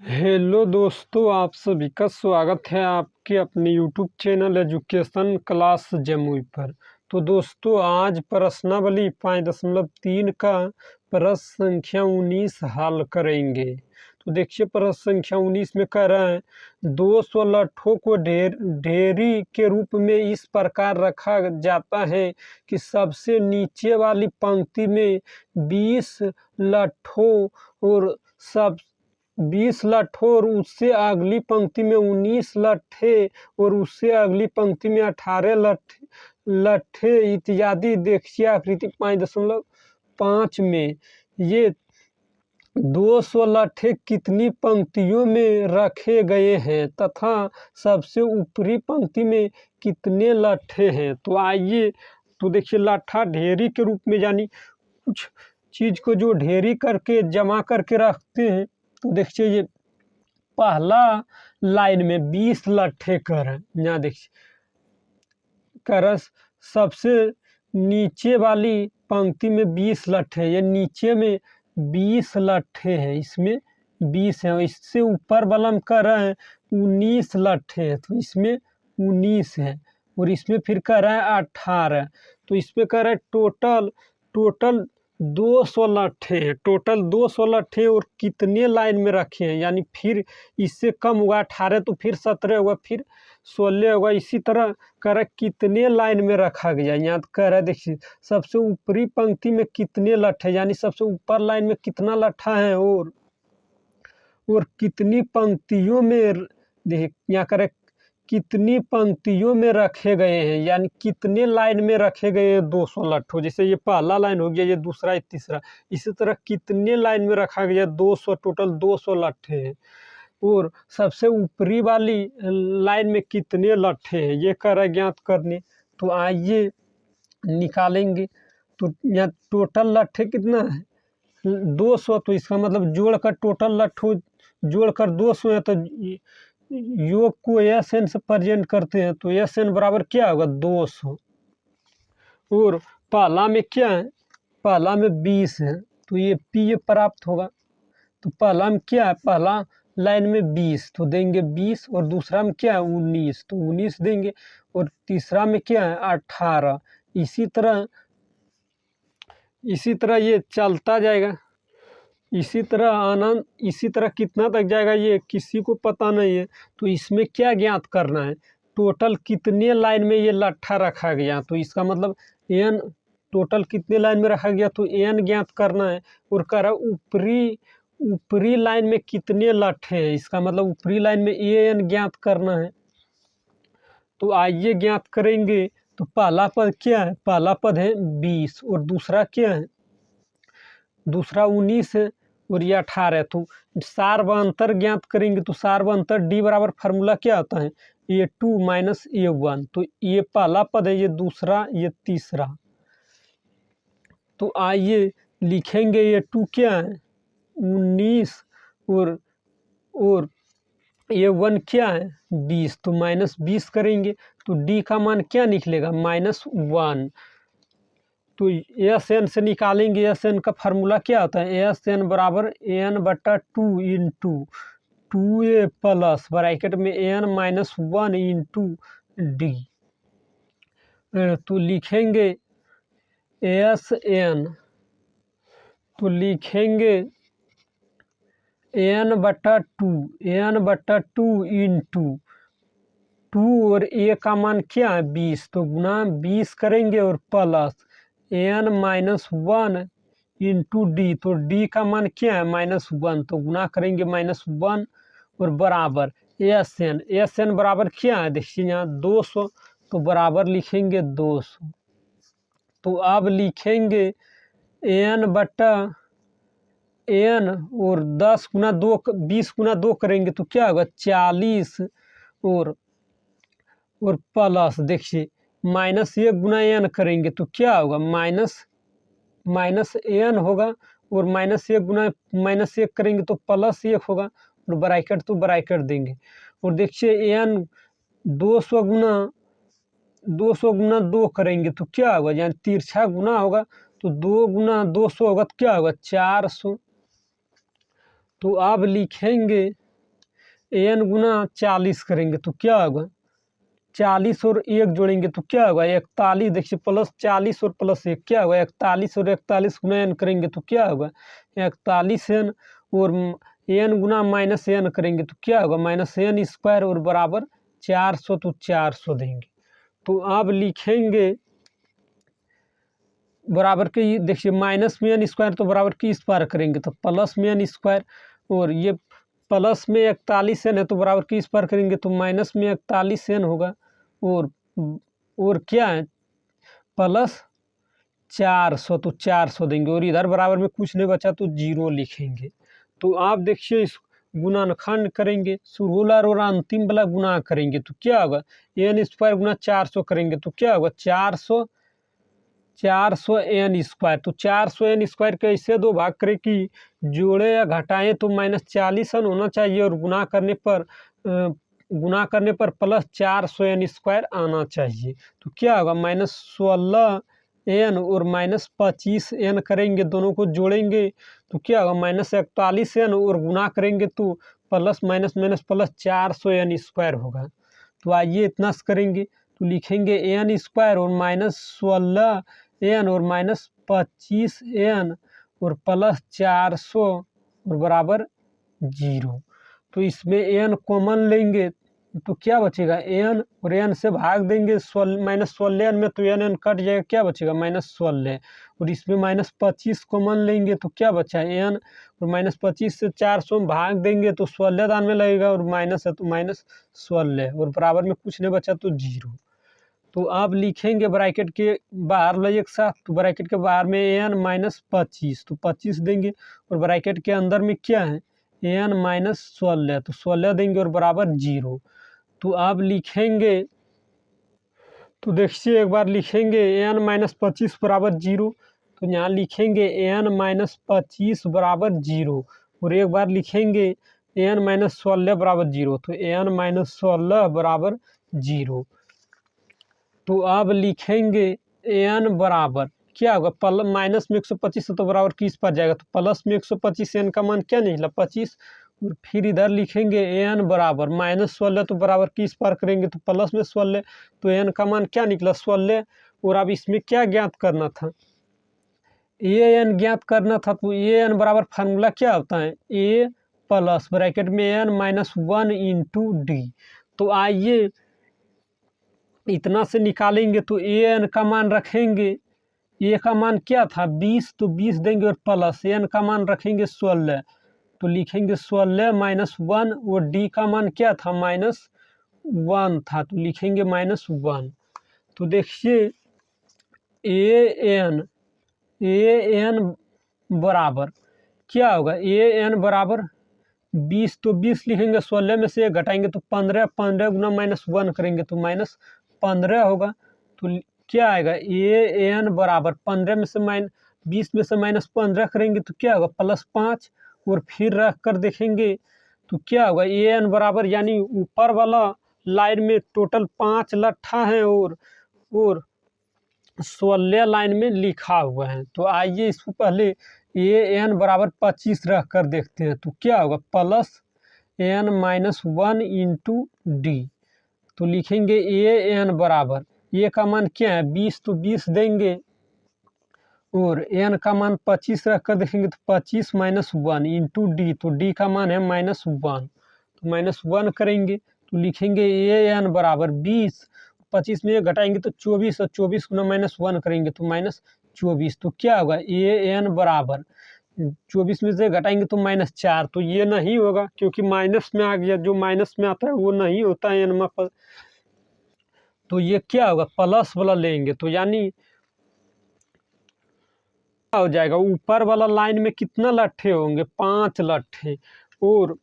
Hello दोस्तों, आप सभी का स्वागत है आपके अपने YouTube channel education class Jamui पर। तो दोस्तों, आज प्रश्नावली 5.3 का प्रश्न संख्या 19 हल करेंगे। तो देखिए, प्रश्न संख्या 19 में कह रहा है 200 लट्ठों को ढेरी के रूप में इस प्रकार रखा जाता है कि सबसे नीचे वाली पंक्ति में 20 लट्ठों और सब 20 लट्ठों और उससे अगली पंक्ति में 19 लट्ठे और उससे अगली पंक्ति में 18 लट्ठे इत्यादि। देखिए आकृति 5.5 में ये 200 लट्ठे कितनी पंक्तियों में रखे गए हैं तथा सबसे ऊपरी पंक्ति में कितने लट्ठे हैं। तो आइए, तो देखिए, लट्ठा ढेरी के रूप में यानी कुछ चीज को जो ढेरी करके जमा करके रखते हैं। तो देखिए, ये पहला लाइन में 20 लट्ठे कर हैं। यहाँ देखिए कर सबसे नीचे वाली पंक्ति में 20 लट्ठे, ये नीचे में 20 लट्ठे हैं, इसमें 20 है। इससे ऊपर वाला में कर रहे हैं 19 लट्ठे है, तो इसमें 19 है। और इसमें फिर कर रहा है 18, तो इसमें कर रहा है टोटल 200 लट्ठे हैं। टोटल 200 लट्ठे और कितने लाइन में रखे हैं, यानी फिर इससे कम हुआ 18, तो फिर 17 होगा, फिर 16 होगा। इसी तरह कह रहा कितने लाइन में रखा गया। यहाँ कह रहा है देखिए, सबसे ऊपरी पंक्ति में कितने लट्ठे, यानी सबसे ऊपर लाइन में कितना लट्ठा है और कितनी पंक्तियों में, देखिए यहाँ कह रहा कितनी पंक्तियों में रखे गए हैं, यानी कितने लाइन में रखे गए हैं 200 लट्ठों। जैसे ये पहला लाइन हो गया, ये दूसरा, ये तीसरा। इसी तरह कितने लाइन में रखा गया 200, टोटल 200 लट्ठे हैं। और सबसे ऊपरी वाली लाइन में कितने लट्ठे हैं, ये कर ज्ञात करने। तो आइए निकालेंगे। तो यहाँ टोटल लट्ठे कितना है 200, तो इसका मतलब जोड़कर टोटल लट्ठों जोड़कर 200 है। तो योग को एस एन से प्रेजेंट करते हैं, तो एस एन बराबर क्या होगा 200। और पहला में क्या है, पहला में 20 है, तो ये पी प्राप्त होगा। तो पहला में क्या है, पहला लाइन में 20, तो देंगे 20। और दूसरा में क्या है 19, तो 19 देंगे। और तीसरा में क्या है 18। इसी तरह ये चलता जाएगा। इसी तरह कितना तक जाएगा ये किसी को पता नहीं है। तो इसमें क्या ज्ञात करना है, टोटल कितने लाइन में ये लट्ठा रखा गया। तो इसका मतलब एन, टोटल कितने लाइन में रखा गया, तो एन ज्ञात करना है। और कह रहा ऊपरी लाइन में कितने लट्ठे हैं, इसका मतलब ऊपरी लाइन में ए एन ज्ञात करना है। तो आइए ज्ञात करेंगे। तो पहला पद क्या है, पहला पद है 20 और दूसरा क्या है, दूसरा 19 है और ये 18 है। तो सार्वंतर ज्ञात करेंगे। तो सार्वंतर डी बराबर फार्मूला क्या होता है, A2 माइनस A1। तो ये पहला पद है, ये दूसरा, ये तीसरा। तो आइए लिखेंगे, A2 क्या है 19 और A1 क्या है 20। तो माइनस 20 करेंगे, तो डी का मान क्या निकलेगा -1। तो एस एन से निकालेंगे। एस एन का फार्मूला क्या होता है, एस एन बराबर n/2 into 2a plus bracket में n-1 इंटू डी। तो लिखेंगे एस एन, तो लिखेंगे n/2 इंटू 2 और a का मान क्या है 20, तो गुना 20 करेंगे और प्लस n-1 इंटू डी। तो डी का मान क्या है -1, तो गुना करेंगे -1 और बराबर एस एन बराबर क्या है, देखिए यहाँ 200, तो बराबर लिखेंगे 200। तो अब लिखेंगे n और 10 गुना 2, 20 गुना 2 करेंगे तो क्या होगा 40 और प्लस, देखिए -1 गुना n करेंगे तो क्या होगा माइनस n होगा। और -1 गुना -1 करेंगे तो +1 होगा। और ब्रैकेट तो ब्रैकेट देंगे। और देखिए n 200 गुना 2 करेंगे तो क्या होगा, यानी तिरछा गुना होगा, तो 2 गुना 200 होगा तो क्या होगा 400। तो अब लिखेंगे एन गुना 40 करेंगे तो क्या होगा, 40 और 1 जोड़ेंगे तो क्या होगा 41। देखिए प्लस 40 और प्लस 1 क्या होगा 41, और 41 गुना एन करेंगे तो क्या होगा 41 एन, और एन गुना माइनस एन करेंगे तो क्या होगा माइनस एन स्क्वायर, और बराबर 400, तो 400 देंगे। तो अब लिखेंगे बराबर के, ये देखिए माइनस में एन स्क्वायर तो बराबर की इस पार करेंगे तो प्लस में एन स्क्वायर, और ये प्लस में 41 एन है तो बराबर की इस पार करेंगे तो माइनस में 41 एन होगा, और क्या है प्लस 400, तो 400 देंगे, और इधर बराबर में कुछ नहीं बचा तो 0 लिखेंगे। तो आप देखिए इस गुणनखंड करेंगे, शुरुलर और अंतिम वाला गुना करेंगे तो क्या होगा एन स्क्वायर गुना 400 करेंगे तो क्या होगा 400 एन स्क्वायर। तो 400 एन स्क्वायर के ऐसे दो भाग करें कि जोड़े या घटाएं तो -40 एन होना चाहिए, और गुना करने पर प्लस 400 एन स्क्वायर आना चाहिए। तो क्या होगा -16 एन और -25 एन करेंगे, दोनों को जोड़ेंगे तो क्या होगा -41 एन, और गुना करेंगे तो plus minus minus plus 400 N square होगा। तो आइए इतना करेंगे तो लिखेंगे एन स्क्वायर और -16 एन और -25 एन और प्लस 400 और बराबर 0। तो इसमें एन कॉमन लेंगे तो क्या बचेगा एन, और एन से भाग देंगे -16 एन में तो एन कट जाएगा, क्या बचेगा -16, और इसमें -25 कॉमन लेंगे तो क्या बचा एन, और -25 से 400 में भाग देंगे तो 16 दान में लगेगा, और माइनस है तो -16, और बराबर में कुछ नहीं बचा तो 0। तो अब लिखेंगे ब्रैकेट के बाहर ले एक साथ, तो ब्रैकेट के बाहर में एन -25 तो 25 देंगे, और ब्रैकेट के अंदर में क्या है एन -16 तो 16 देंगे, और बराबर 0। तो अब लिखेंगे, तो देखिए एक बार लिखेंगे एन -25 बराबर 0, तो यहाँ लिखेंगे एन -25 बराबर 0, और एक बार लिखेंगे एन -16 बराबर 0, तो एन -16 बराबर 0। तो अब लिखेंगे एन बराबर क्या होगा माइनस में 125 तो बराबर किस पर जाएगा, तो प्लस में 125 एन का मान क्या निकला 25, और फिर इधर लिखेंगे एन बराबर -16 तो बराबर किस पर करेंगे तो प्लस में 16, तो एन का मान क्या निकला 16। और अब इसमें क्या ज्ञात करना था ए एन ज्ञात करना था, तो ए एन बराबर फार्मूला क्या होता है ए प्लस ब्रैकेट में एन -1 इंटू डी। तो आइए इतना से निकालेंगे तो ए एन का मान रखेंगे, ए का मान क्या था 20 तो 20 देंगे, और प्लस एन का मान रखेंगे 16 तो लिखेंगे 16 -1, और डी का मान क्या था -1 था तो लिखेंगे -1। तो देखिए ए एन बराबर क्या होगा ए एन बराबर 20 तो 20 लिखेंगे, 16 में से घटाएंगे तो 15, 15 गुना -1 करेंगे तो -15 होगा। तो क्या आएगा ए एन बराबर 15 में से 20 में से -15 करेंगे तो क्या होगा +5, और फिर रख कर देखेंगे तो क्या होगा ए एन बराबर, यानी ऊपर वाला लाइन में टोटल 5 लट्ठा है, और 16 लाइन में लिखा हुआ है। तो आइए इसको पहले ए एन बराबर 25 रख कर देखते हैं, तो क्या होगा प्लस एन -1 इंटू डी। तो लिखेंगे ए एन बराबर, ए का मान क्या है 20 तो 20 देंगे, और एन का मान 25 रख कर देखेंगे तो 25 -1 इंटू डी, तो डी का मान है -1, तो -1 करेंगे तो लिखेंगे ए एन बराबर 20, 25 में घटाएंगे तो 24, और 24 गुना -1 करेंगे तो -24। तो क्या होगा ए एन बराबर 24 में से घटाएंगे तो -4, तो ये नहीं होगा क्योंकि माइनस में आ गया, जो माइनस में आता है वो नहीं होता है एन में पर। तो ये क्या होगा प्लस वाला लेंगे, तो यानी हो जाएगा ऊपर वाला लाइन में कितना लट्ठे होंगे 5 लट्ठे, और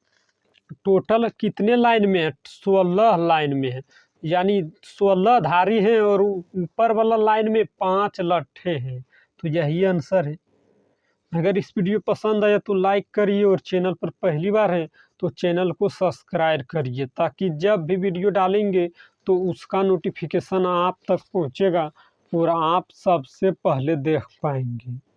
टोटल कितने लाइन में है 16 लाइन में है, यानी 16 धारी हैं, और ऊपर वाला लाइन में 5 लट्ठे हैं। तो यही आंसर है। अगर इस वीडियो पसंद आया तो लाइक करिए, और चैनल पर पहली बार है तो चैनल को सब्सक्राइब करिए, ताकि जब भी वीडियो डालेंगे तो उसका नोटिफिकेशन आप तक पहुंचेगा और आप सबसे पहले देख पाएंगे।